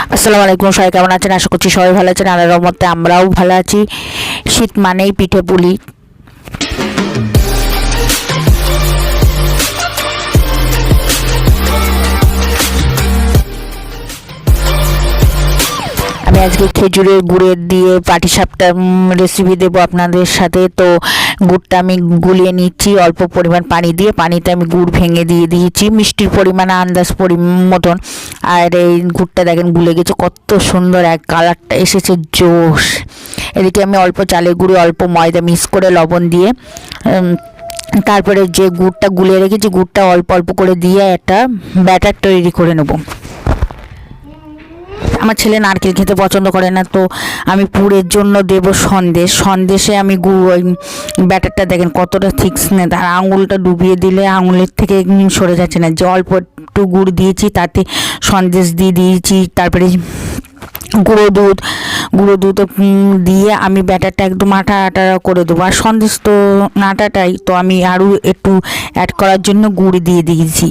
আসসালামু আলাইকুম, সবাই কেমন আছেন? আশা করছি সবাই ভালো আছেন। আল্লাহর রহমতে আমরাও ভালো আছি। শীত মানেই পিঠে পুলি। আমি আজকে খেজুরের গুড়ের দিয়ে পাটিসাপটা রেসিপি দেবো আপনাদের সাথে। তো গুড়টা আমি গুলিয়ে নিচ্ছি অল্প পরিমাণ পানি দিয়ে। পানিতে আমি গুড় ভেঙে দিয়ে দিয়েছি মিষ্টির পরিমাণ আন্দাজ মতন। আর এই গুড়টা দেখেন গুলে গেছে, কত সুন্দর এক কালারটা এসেছে, জোশ। এদিকে আমি অল্প চালের গুঁড়ি অল্প ময়দা মিক্স করে লবণ দিয়ে তারপরে যে গুড়টা গুলিয়ে রেখেছি গুড়টা অল্প অল্প করে দিয়ে একটা ব্যাটার তৈরি করে নেব। আমার ছেলে নারকেল খেতে পছন্দ করে না, তো আমি পুরের জন্য দেব সন্দেশ। সন্দেশে আমি ব্যাটারটা দেখেন কতটা থিকনেস, আর আঙুলটা ডুবিয়ে দিলে আঙুলের থেকে সরে যাচ্ছে না। যে অল্প একটু গুড় দিয়েছি তাতে সন্দেশ দিয়ে দিয়েছি, তারপরে গুঁড়ো দুধ দিয়ে আমি ব্যাটারটা একদম আটা আটা করে দেবো। আর সন্দেশ তো আটাটাই, তো আমি আরও একটু অ্যাড করার জন্য গুড় দিয়ে দিয়েছি।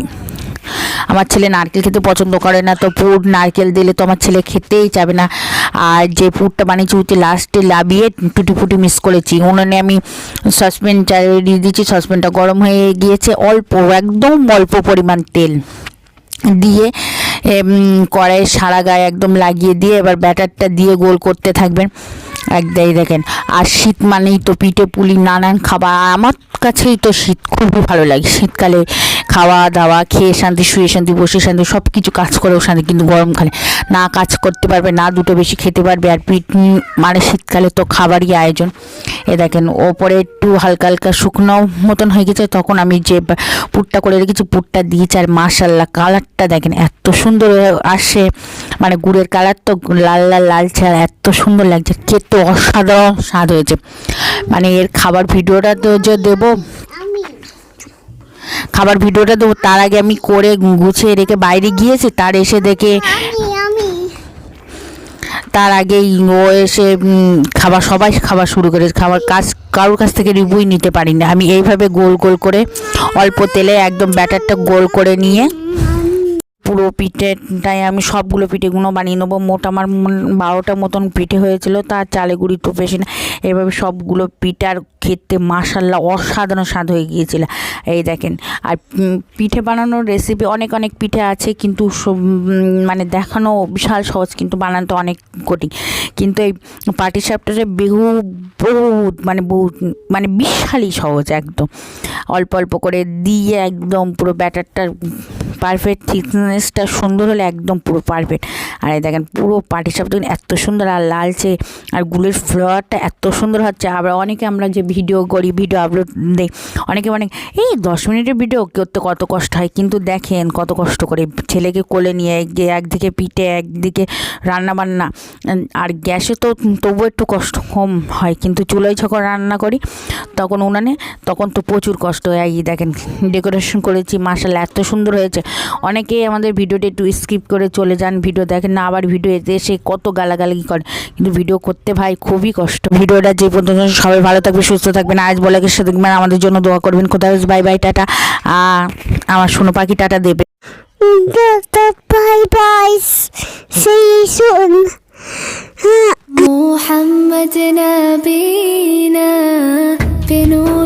আমার ছেলে নারকেল খেতে পছন্দ করে না, তো পুর নারকেল দিলে তো আমার ছেলে খেতেই চাবে না। আর যে পুরটা বানিয়েছি ওতে লাস্টে লাবিয়ে টুটি ফুটি মিক্স করেছি। উনুনে আমি সসপ্যানটা দিয়ে দিয়েছি, সসপ্যানটা গরম হয়ে গিয়েছে। একদম অল্প পরিমাণ তেল দিয়ে কড়াইয়ের সারা গায়ে একদম লাগিয়ে দিয়ে এবার ব্যাটারটা দিয়ে গোল করতে থাকবেন। একদাই দেখেন। আর শীত মানেই তো পিঠে পুলি নানান খাবার। আমার কাছেই তো শীত খুবই ভালো লাগে। শীতকালে খাওয়া দাওয়া খেয়ে শান্তি, শুয়ে শান্তি, বসে শান্তি, সব কিছু কাজ করেও শান্তি। কিন্তু গরমকালে না কাজ করতে পারবে, না দুটো বেশি খেতে পারবে। আর মানে শীতকালে তো খাবারই আয়োজন। এ দেখেন ওপরে একটু হালকা হালকা শুকনো মতন হয়ে গেছে, তখন আমি যে পুরটা করে রেখেছি পুরটা দিয়েছি। আর মাশাল্লাহ কালারটা দেখেন এত সুন্দর আসে, মানে গুড়ের কালার তো লাল লাল লালচে, আর এত সুন্দর লাগছে, খেতে অসাধারণ স্বাদ হয়েছে। মানে এর খাবার ভিডিওটা তো যে দেবো, তার আগে আমি করে গুছিয়ে রেখে বাইরে গিয়েছি। তার আগেই ও এসে সবাই খাবার শুরু করে। কারোর কাছ থেকে রিভিউ নিতে পারি না। আমি এইভাবে গোল গোল করে অল্প তেলে একদম ব্যাটারটা গোল করে নিয়ে পুরো পিঠেটাই আমি সবগুলো পিঠেগুলো বানিয়ে নেবো। মোট আমার 12টা মতন পিঠে হয়েছিল, তার চালে গুঁড়ি তো বেশি না। এভাবে সবগুলো পিঠার খেতে মাশাল্লাহ অসাধারণ স্বাদ হয়ে গিয়েছিল। এই দেখেন। আর পিঠে বানানোর রেসিপি অনেক অনেক পিঠে আছে, কিন্তু মানে দেখানো বিশাল সহজ, কিন্তু বানানো অনেক কঠিন। কিন্তু এই পাটিসাপটাতে বহুত মানে বিশালই সহজ। একদম অল্প অল্প করে দিয়ে একদম পুরো ব্যাটারটা পারফেক্ট থিকনেসটা সুন্দর হলে একদম পুরো পারফেক্ট। আর এই দেখেন পুরো পাটিসাপটা এত সুন্দর আর লালচে, আর গুলের ফ্লেভারটা এত সুন্দর হচ্ছে। আবার অনেকে আমরা যে ভিডিও করি, ভিডিও আপলোড দিই, অনেকে এই 10 মিনিটের ভিডিও করতে কত কষ্ট হয়। কিন্তু দেখেন কত কষ্ট করে ছেলেকে কোলে নিয়ে গিয়ে একদিকে পিঠে একদিকে রান্নাবান্না। আর গ্যাসে তো তবুও একটু কষ্ট কম হয়, কিন্তু চুলোয় যখন রান্না করি তখন উনানে তখন তো প্রচুর কষ্ট হয়। এই দেখেন ডেকোরেশন করেছি, মাশাআল্লাহ এত সুন্দর হয়েছে। অনেকেই আমাদের ভিডিওটা একটু স্কিপ করে চলে যান, ভিডিও দেখেন না, আবার ভিডিও এসে কত গালাগালি করে। কিন্তু ভিডিও করতে ভাই খুবই কষ্ট। ভিডিওটা যে পর্যন্ত সবাই ভালো থাকবে, সুস্থ থাকবেন, আজ বলে গেছে দেখবেন, আমাদের জন্য দোয়া করবেন। কোথায় বাই বাই, টাটা। আমার সোনো পাখি টাটা দেবে। Bye bye. See you soon. محمد نبينا بنور